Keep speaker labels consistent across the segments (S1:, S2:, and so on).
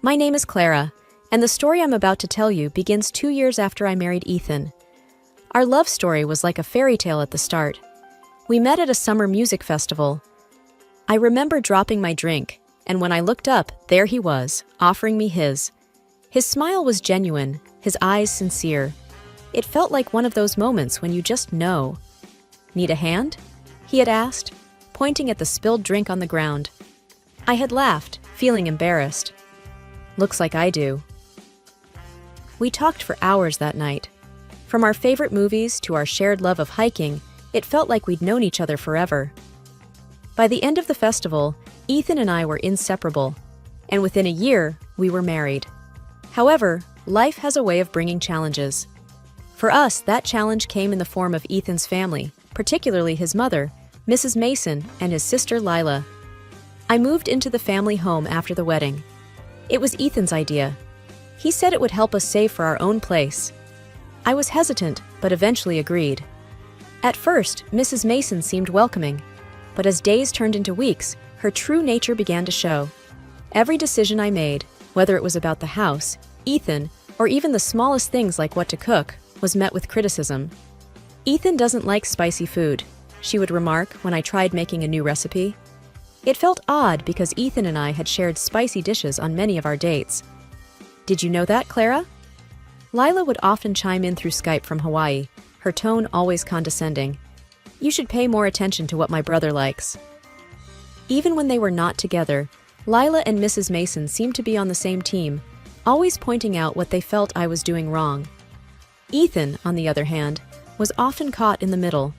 S1: My name is Clara, and the story I'm about to tell you begins 2 years after I married Ethan. Our love story was like a fairy tale at the start. We met at a summer music festival. I remember dropping my drink, and when I looked up, there he was, offering me his. His smile was genuine, his eyes sincere. It felt like one of those moments when you just know. "Need a hand?" he had asked, pointing at the spilled drink on the ground. I had laughed, feeling embarrassed. "Looks like I do." We talked for hours that night. From our favorite movies to our shared love of hiking, it felt like we'd known each other forever. By the end of the festival, Ethan and I were inseparable, and within a year, we were married. However, life has a way of bringing challenges. For us, that challenge came in the form of Ethan's family, particularly his mother, Mrs. Mason, and his sister Lila. I moved into the family home after the wedding. It was Ethan's idea. He said it would help us save for our own place. I was hesitant, but eventually agreed. At first, Mrs. Mason seemed welcoming, but as days turned into weeks, her true nature began to show. Every decision I made, whether it was about the house, Ethan, or even the smallest things like what to cook, was met with criticism. "Ethan doesn't like spicy food," she would remark when I tried making a new recipe. It felt odd because Ethan and I had shared spicy dishes on many of our dates. "Did you know that, Clara?" Lila would often chime in through Skype from Hawaii, her tone always condescending. "You should pay more attention to what my brother likes." Even when they were not together, Lila and Mrs. Mason seemed to be on the same team, always pointing out what they felt I was doing wrong. Ethan, on the other hand, was often caught in the middle.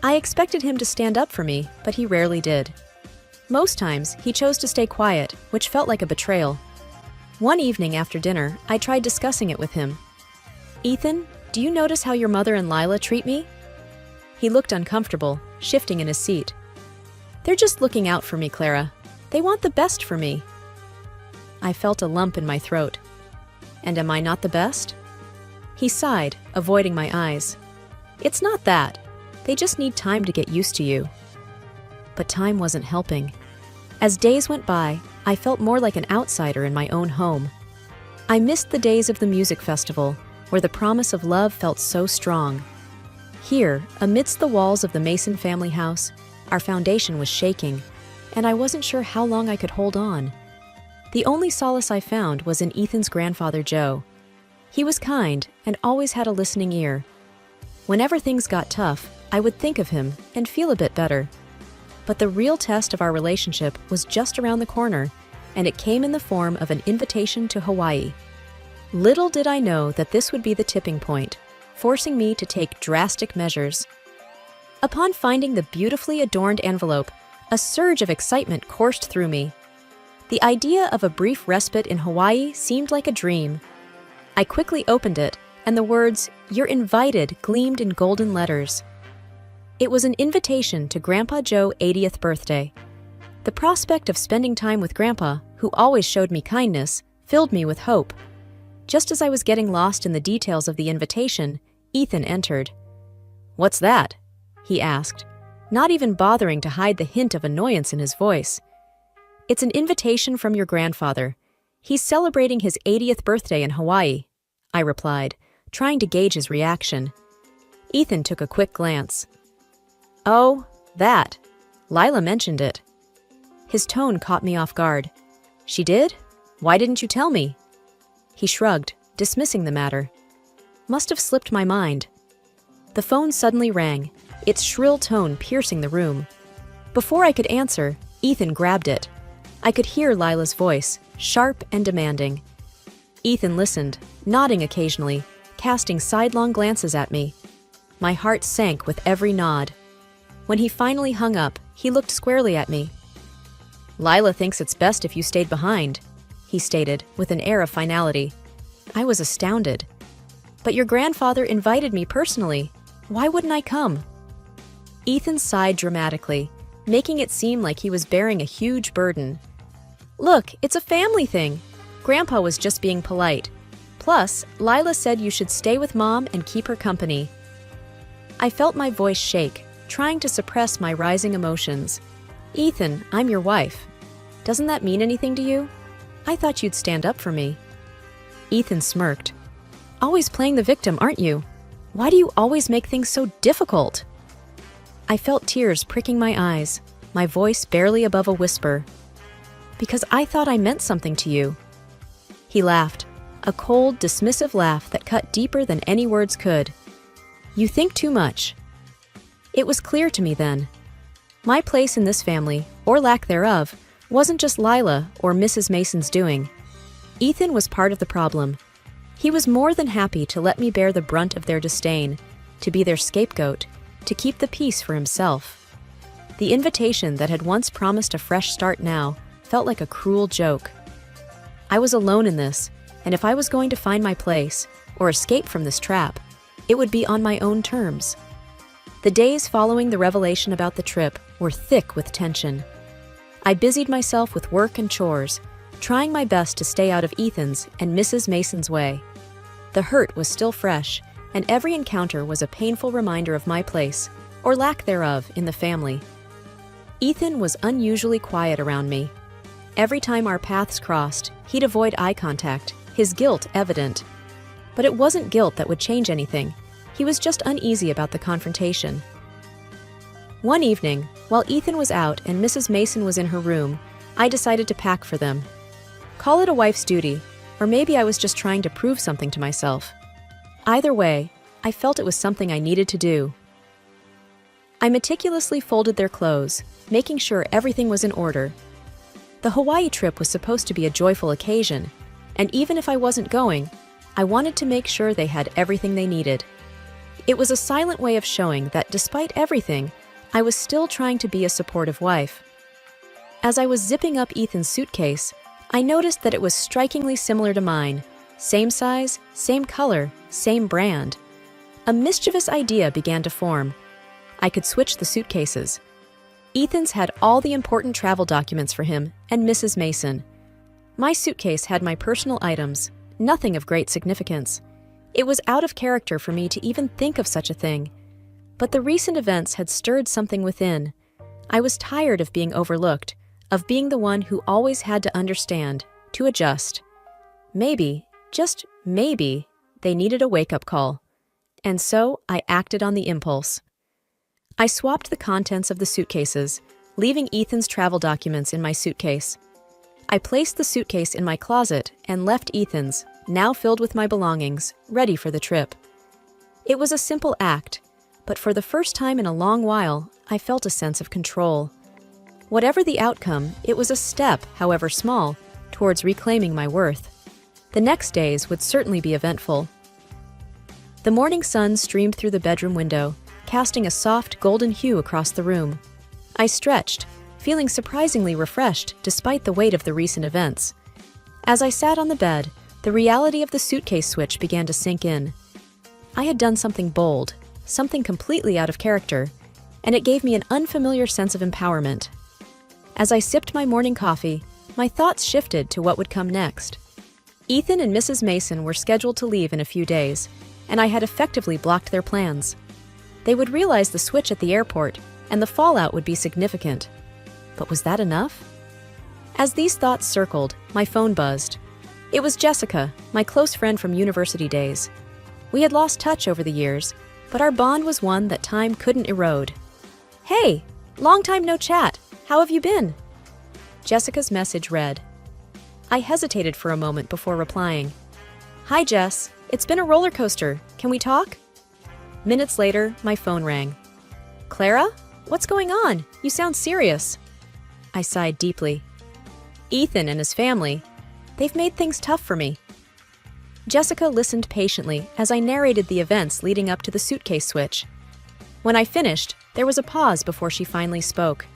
S1: I expected him to stand up for me, but he rarely did. Most times, he chose to stay quiet, which felt like a betrayal. One evening after dinner, I tried discussing it with him. "Ethan, do you notice how your mother and Lila treat me?" He looked uncomfortable, shifting in his seat. "They're just looking out for me, Clara. They want the best for me." I felt a lump in my throat. "And am I not the best?" He sighed, avoiding my eyes. "It's not that. They just need time to get used to you." But time wasn't helping. As days went by, I felt more like an outsider in my own home. I missed the days of the music festival, where the promise of love felt so strong. Here, amidst the walls of the Mason family house, our foundation was shaking, and I wasn't sure how long I could hold on. The only solace I found was in Ethan's grandfather, Joe. He was kind and always had a listening ear. Whenever things got tough, I would think of him and feel a bit better. But the real test of our relationship was just around the corner, and it came in the form of an invitation to Hawaii. Little did I know that this would be the tipping point, forcing me to take drastic measures. Upon finding the beautifully adorned envelope, a surge of excitement coursed through me. The idea of a brief respite in Hawaii seemed like a dream. I quickly opened it, and the words, "You're invited," gleamed in golden letters. It was an invitation to Grandpa Joe's 80th birthday. The prospect of spending time with Grandpa, who always showed me kindness, filled me with hope. Just as I was getting lost in the details of the invitation, Ethan entered. "What's that?" he asked, not even bothering to hide the hint of annoyance in his voice. "It's an invitation from your grandfather. He's celebrating his 80th birthday in Hawaii," I replied, trying to gauge his reaction. Ethan took a quick glance. "Oh, that. Lila mentioned it." His tone caught me off guard. "She did? Why didn't you tell me?" He shrugged, dismissing the matter. "Must have slipped my mind." The phone suddenly rang, its shrill tone piercing the room. Before I could answer, Ethan grabbed it. I could hear Lila's voice, sharp and demanding. Ethan listened, nodding occasionally, casting sidelong glances at me. My heart sank with every nod. When he finally hung up, he looked squarely at me. "Lila thinks it's best if you stayed behind," he stated, with an air of finality. I was astounded. "But your grandfather invited me personally. Why wouldn't I come?" Ethan sighed dramatically, making it seem like he was bearing a huge burden. "Look, it's a family thing. Grandpa was just being polite. Plus, Lila said you should stay with Mom and keep her company." I felt my voice shake, trying to suppress my rising emotions. "Ethan, I'm your wife. Doesn't that mean anything to you?" I thought you'd stand up for me." Ethan smirked. "Always playing the victim, aren't you? Why do you always make things so difficult?" I felt tears pricking my eyes, my voice barely above a whisper. "Because I thought I meant something to you." He laughed, a cold, dismissive laugh that cut deeper than any words could. "You think too much." It was clear to me then. My place in this family, or lack thereof, wasn't just Lila or Mrs. Mason's doing. Ethan was part of the problem. He was more than happy to let me bear the brunt of their disdain, to be their scapegoat, to keep the peace for himself. The invitation that had once promised a fresh start now felt like a cruel joke. I was alone in this, and if I was going to find my place, or escape from this trap, it would be on my own terms. The days following the revelation about the trip were thick with tension. I busied myself with work and chores, trying my best to stay out of Ethan's and Mrs. Mason's way. The hurt was still fresh, and every encounter was a painful reminder of my place, or lack thereof, in the family. Ethan was unusually quiet around me. Every time our paths crossed, he'd avoid eye contact, his guilt evident. But it wasn't guilt that would change anything. He was just uneasy about the confrontation. One evening, while Ethan was out and Mrs. Mason was in her room, I decided to pack for them. Call it a wife's duty, or maybe I was just trying to prove something to myself. Either way, I felt it was something I needed to do. I meticulously folded their clothes, making sure everything was in order. The Hawaii trip was supposed to be a joyful occasion, and even if I wasn't going, I wanted to make sure they had everything they needed. It was a silent way of showing that despite everything, I was still trying to be a supportive wife. As I was zipping up Ethan's suitcase, I noticed that it was strikingly similar to mine. Same size, same color, same brand. A mischievous idea began to form. I could switch the suitcases. Ethan's had all the important travel documents for him and Mrs. Mason. My suitcase had my personal items, nothing of great significance. It was out of character for me to even think of such a thing. But the recent events had stirred something within. I was tired of being overlooked, of being the one who always had to understand, to adjust. Maybe, just maybe, they needed a wake-up call. And so I acted on the impulse. I swapped the contents of the suitcases, leaving Ethan's travel documents in my suitcase. I placed the suitcase in my closet and left Ethan's, now filled with my belongings, ready for the trip. It was a simple act, but for the first time in a long while, I felt a sense of control. Whatever the outcome, it was a step, however small, towards reclaiming my worth. The next days would certainly be eventful. The morning sun streamed through the bedroom window, casting a soft golden hue across the room. I stretched, feeling surprisingly refreshed despite the weight of the recent events. As I sat on the bed, the reality of the suitcase switch began to sink in. I had done something bold, something completely out of character, and it gave me an unfamiliar sense of empowerment. As I sipped my morning coffee, my thoughts shifted to what would come next. Ethan and Mrs. Mason were scheduled to leave in a few days, and I had effectively blocked their plans. They would realize the switch at the airport, and the fallout would be significant. But was that enough? As these thoughts circled, my phone buzzed. It was Jessica, my close friend from university days. We had lost touch over the years, but our bond was one that time couldn't erode. "Hey, long time no chat. How have you been?" Jessica's message read. I hesitated for a moment before replying. "Hi, Jess. It's been a roller coaster. Can we talk?" Minutes later, my phone rang. "Clara? What's going on? You sound serious." I sighed deeply. "Ethan and his family. They've made things tough for me." Jessica listened patiently as I narrated the events leading up to the suitcase switch. When I finished, there was a pause before she finally spoke.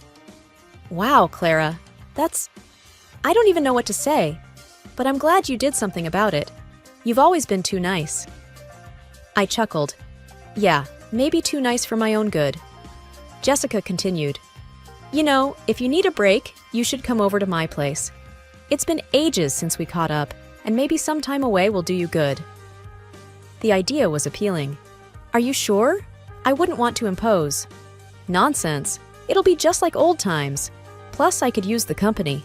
S1: "Wow, Clara. I don't even know what to say, but I'm glad you did something about it. You've always been too nice." I chuckled. "Yeah, maybe too nice for my own good." Jessica continued. "You know, if you need a break, you should come over to my place. It's been ages since we caught up, and maybe some time away will do you good." The idea was appealing. "Are you sure? I wouldn't want to impose." "Nonsense. It'll be just like old times. Plus, I could use the company."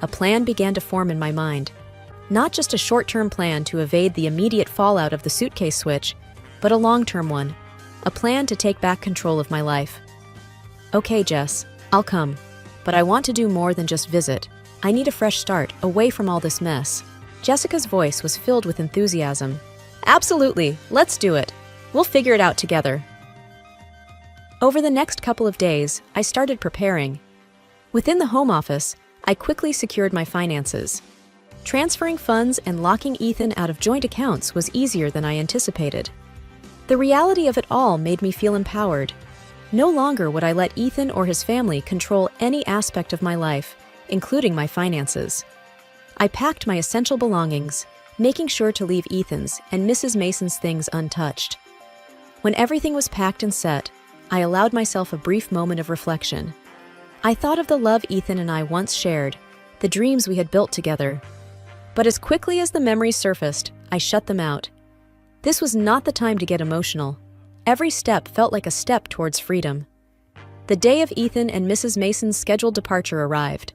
S1: a plan began to form in my mind. Not just a short-term plan to evade the immediate fallout of the suitcase switch, but a long-term one, a plan to take back control of my life. Okay, Jess, I'll come, but I want to do more than just visit. I need a fresh start, away from all this mess. Jessica's voice was filled with enthusiasm. Absolutely, let's do it. We'll figure it out together. Over the next couple of days, I started preparing. Within the home office, I quickly secured my finances. Transferring funds and locking Ethan out of joint accounts was easier than I anticipated. The reality of it all made me feel empowered. No longer would I let Ethan or his family control any aspect of my life, including my finances. I packed my essential belongings, making sure to leave Ethan's and Mrs. Mason's things untouched. When everything was packed and set, I allowed myself a brief moment of reflection. I thought of the love Ethan and I once shared, the dreams we had built together. But as quickly as the memories surfaced, I shut them out. This was not the time to get emotional. Every step felt like a step towards freedom. The day of Ethan and Mrs. Mason's scheduled departure arrived.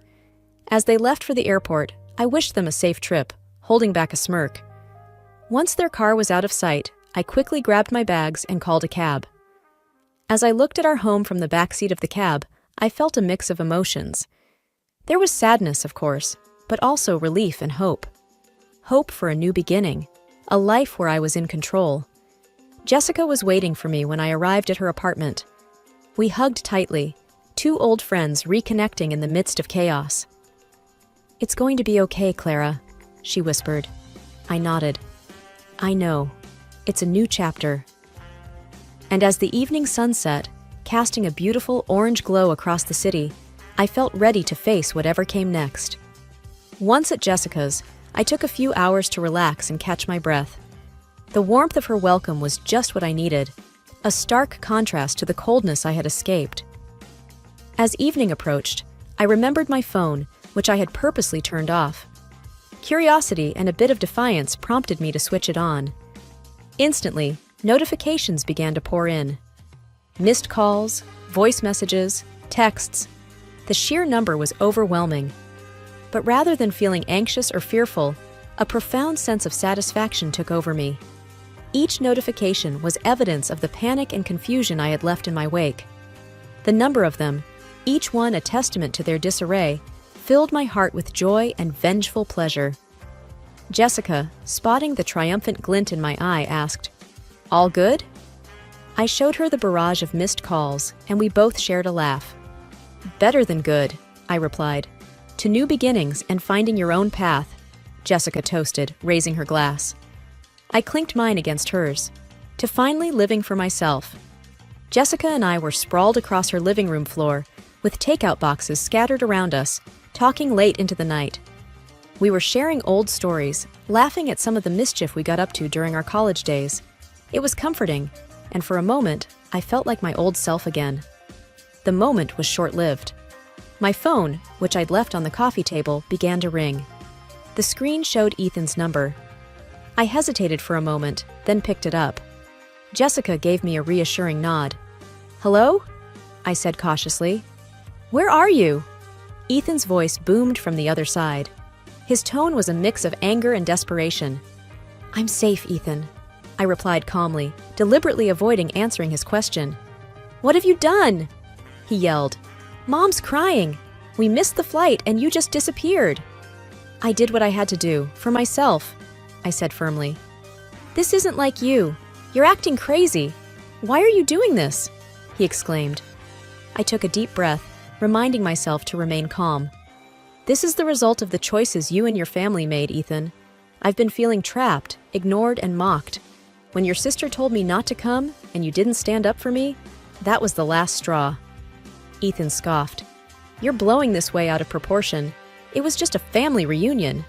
S1: As they left for the airport, I wished them a safe trip, holding back a smirk. Once their car was out of sight, I quickly grabbed my bags and called a cab. As I looked at our home from the backseat of the cab, I felt a mix of emotions. There was sadness, of course, but also relief and hope. Hope for a new beginning, a life where I was in control. Jessica was waiting for me when I arrived at her apartment. We hugged tightly, two old friends reconnecting in the midst of chaos. "It's going to be okay, Clara," she whispered. I nodded. I know. It's a new chapter. And as the evening sun set, casting a beautiful orange glow across the city, I felt ready to face whatever came next. Once at Jessica's, I took a few hours to relax and catch my breath. The warmth of her welcome was just what I needed, a stark contrast to the coldness I had escaped. As evening approached, I remembered my phone, which I had purposely turned off. Curiosity and a bit of defiance prompted me to switch it on. Instantly, notifications began to pour in. Missed calls, voice messages, texts. The sheer number was overwhelming. But rather than feeling anxious or fearful, a profound sense of satisfaction took over me. Each notification was evidence of the panic and confusion I had left in my wake. The number of them, each one a testament to their disarray, filled my heart with joy and vengeful pleasure. Jessica, spotting the triumphant glint in my eye, asked, "All good?" I showed her the barrage of missed calls, and we both shared a laugh. "Better than good," I replied. "To new beginnings and finding your own path," Jessica toasted, raising her glass. I clinked mine against hers. "To finally living for myself." Jessica and I were sprawled across her living room floor, with takeout boxes scattered around us, talking late into the night. We were sharing old stories, laughing at some of the mischief we got up to during our college days. It was comforting, and for a moment, I felt like my old self again. The moment was short-lived. My phone, which I'd left on the coffee table, began to ring. The screen showed Ethan's number. I hesitated for a moment, then picked it up. Jessica gave me a reassuring nod. "Hello?" I said cautiously. "Where are you?" Ethan's voice boomed from the other side. His tone was a mix of anger and desperation. "I'm safe, Ethan," I replied calmly, deliberately avoiding answering his question. "What have you done?" he yelled. "Mom's crying. We missed the flight and you just disappeared." "I did what I had to do, for myself," I said firmly. "This isn't like you. You're acting crazy. Why are you doing this?" he exclaimed. I took a deep breath, reminding myself to remain calm. "This is the result of the choices you and your family made, Ethan. I've been feeling trapped, ignored, and mocked. When your sister told me not to come and you didn't stand up for me, that was the last straw." Ethan scoffed. "You're blowing this way out of proportion. It was just a family reunion."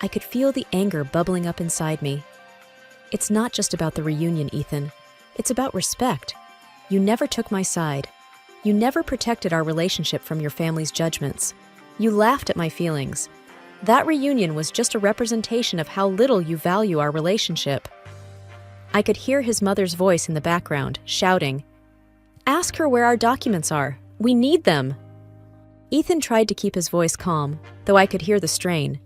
S1: I could feel the anger bubbling up inside me. "It's not just about the reunion, Ethan. It's about respect. You never took my side. You never protected our relationship from your family's judgments. You laughed at my feelings. That reunion was just a representation of how little you value our relationship." I could hear his mother's voice in the background, shouting, "Ask her where our documents are. We need them." Ethan tried to keep his voice calm, though I could hear the strain.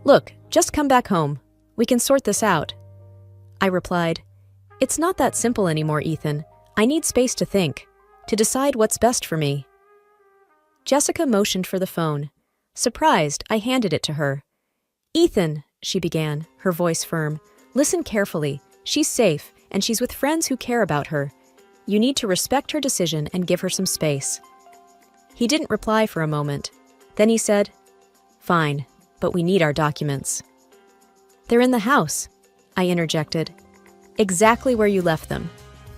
S1: "Look, just come back home. We can sort this out." I replied, "It's not that simple anymore, Ethan. I need space to think, to decide what's best for me." Jessica motioned for the phone. Surprised, I handed it to her. "Ethan," she began, her voice firm, "listen carefully. She's safe, and she's with friends who care about her. You need to respect her decision and give her some space." He didn't reply for a moment. Then he said, "Fine, but we need our documents." "They're in the house," I interjected. "Exactly where you left them.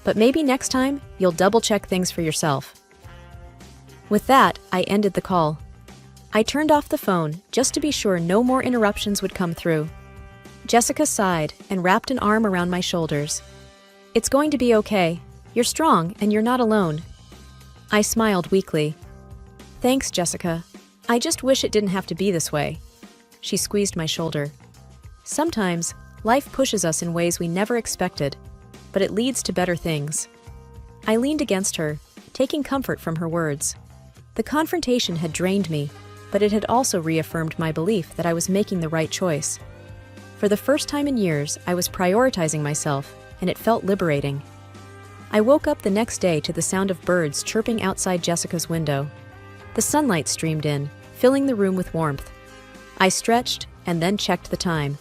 S1: But maybe next time you'll double-check things for yourself." With that, I ended the call. I turned off the phone just to be sure no more interruptions would come through. Jessica sighed and wrapped an arm around my shoulders. "It's going to be okay. You're strong and you're not alone." I smiled weakly. "Thanks, Jessica. I just wish it didn't have to be this way." She squeezed my shoulder. "Sometimes, life pushes us in ways we never expected, but it leads to better things." I leaned against her, taking comfort from her words. The confrontation had drained me, but it had also reaffirmed my belief that I was making the right choice. For the first time in years, I was prioritizing myself, and it felt liberating. I woke up the next day to the sound of birds chirping outside Jessica's window. The sunlight streamed in, filling the room with warmth. I stretched and then checked the time.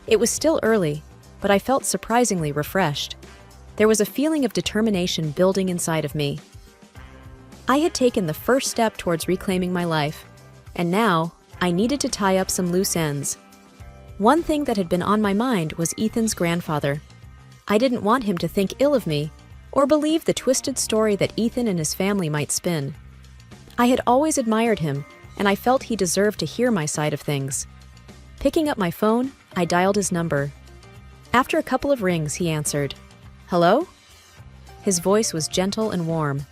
S1: It was still early, but I felt surprisingly refreshed. There was a feeling of determination building inside of me. I had taken the first step towards reclaiming my life, and now I needed to tie up some loose ends. One thing that had been on my mind was Ethan's grandfather. I didn't want him to think ill of me, or believe the twisted story that Ethan and his family might spin. I had always admired him, and I felt he deserved to hear my side of things. Picking up my phone, I dialed his number. After a couple of rings, he answered. "Hello?" His voice was gentle and warm.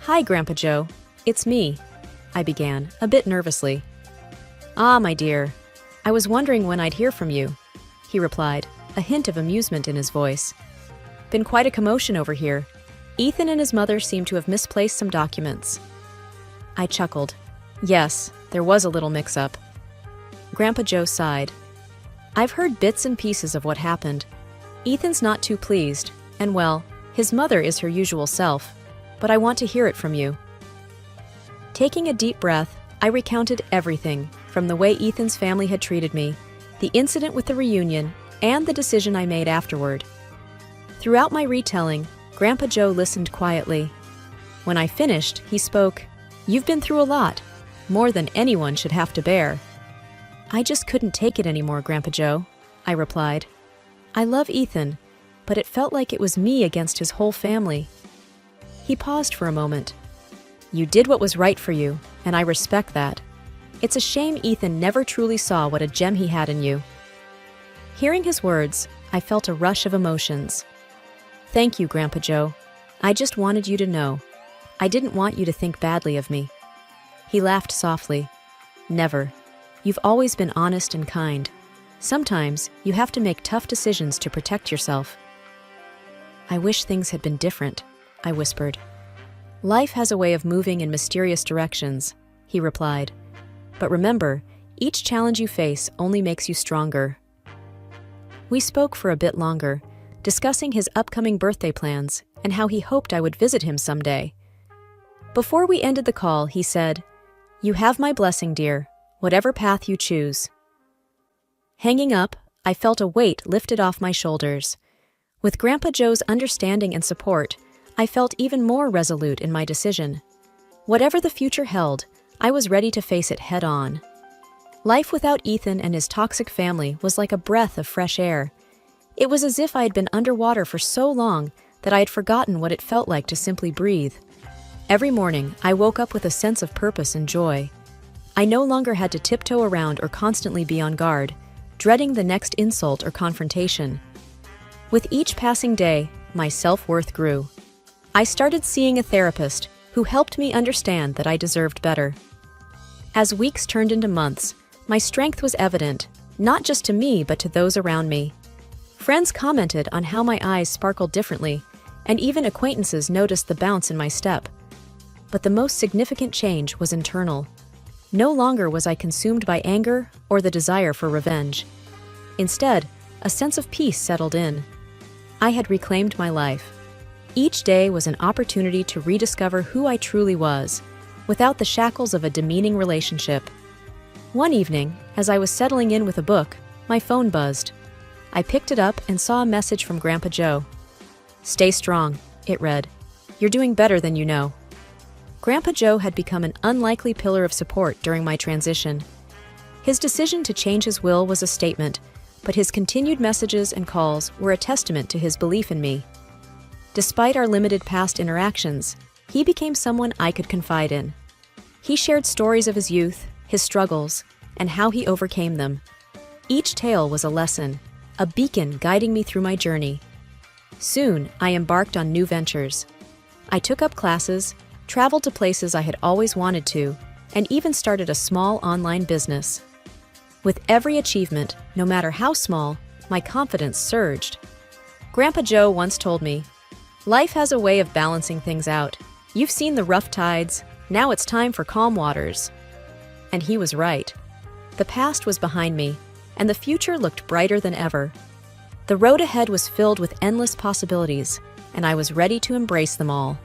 S1: "Hi, Grandpa Joe. It's me," I began, a bit nervously. "Ah, my dear. I was wondering when I'd hear from you," he replied, a hint of amusement in his voice. "Been quite a commotion over here. Ethan and his mother seem to have misplaced some documents." I chuckled. Yes, there was a little mix-up. Grandpa Joe sighed. "I've heard bits and pieces of what happened. Ethan's not too pleased, and well, his mother is her usual self, but I want to hear it from you." Taking a deep breath, I recounted everything, from the way Ethan's family had treated me, the incident with the reunion, and the decision I made afterward. Throughout my retelling, Grandpa Joe listened quietly. When I finished, he spoke. "You've been through a lot, more than anyone should have to bear." "I just couldn't take it anymore, Grandpa Joe," I replied. "I love Ethan, but it felt like it was me against his whole family." He paused for a moment. "You did what was right for you, and I respect that. It's a shame Ethan never truly saw what a gem he had in you." Hearing his words, I felt a rush of emotions. "Thank you, Grandpa Joe. I just wanted you to know. I didn't want you to think badly of me." He laughed softly. "Never. You've always been honest and kind. Sometimes you have to make tough decisions to protect yourself." "I wish things had been different," I whispered. "Life has a way of moving in mysterious directions," he replied. "But remember, each challenge you face only makes you stronger." We spoke for a bit longer, discussing his upcoming birthday plans and how he hoped I would visit him someday. Before we ended the call, he said, "You have my blessing, dear, whatever path you choose." Hanging up, I felt a weight lifted off my shoulders. With Grandpa Joe's understanding and support, I felt even more resolute in my decision. Whatever the future held, I was ready to face it head-on. Life without Ethan and his toxic family was like a breath of fresh air. It was as if I had been underwater for so long that I had forgotten what it felt like to simply breathe. Every morning, I woke up with a sense of purpose and joy. I no longer had to tiptoe around or constantly be on guard, dreading the next insult or confrontation. With each passing day, my self-worth grew. I started seeing a therapist who helped me understand that I deserved better. As weeks turned into months, my strength was evident, not just to me but to those around me. Friends commented on how my eyes sparkled differently, and even acquaintances noticed the bounce in my step. But the most significant change was internal. No longer was I consumed by anger or the desire for revenge. Instead, a sense of peace settled in. I had reclaimed my life. Each day was an opportunity to rediscover who I truly was, without the shackles of a demeaning relationship. One evening, as I was settling in with a book, my phone buzzed. I picked it up and saw a message from Grandpa Joe. "Stay strong," it read. "You're doing better than you know." Grandpa Joe had become an unlikely pillar of support during my transition. His decision to change his will was a statement, but his continued messages and calls were a testament to his belief in me. Despite our limited past interactions, he became someone I could confide in. He shared stories of his youth, his struggles, and how he overcame them. Each tale was a lesson, a beacon guiding me through my journey. Soon, I embarked on new ventures. I took up classes, traveled to places I had always wanted to, and even started a small online business. With every achievement, no matter how small, my confidence surged. Grandpa Joe once told me, "Life has a way of balancing things out. You've seen the rough tides, now it's time for calm waters." And he was right. The past was behind me, and the future looked brighter than ever. The road ahead was filled with endless possibilities, and I was ready to embrace them all.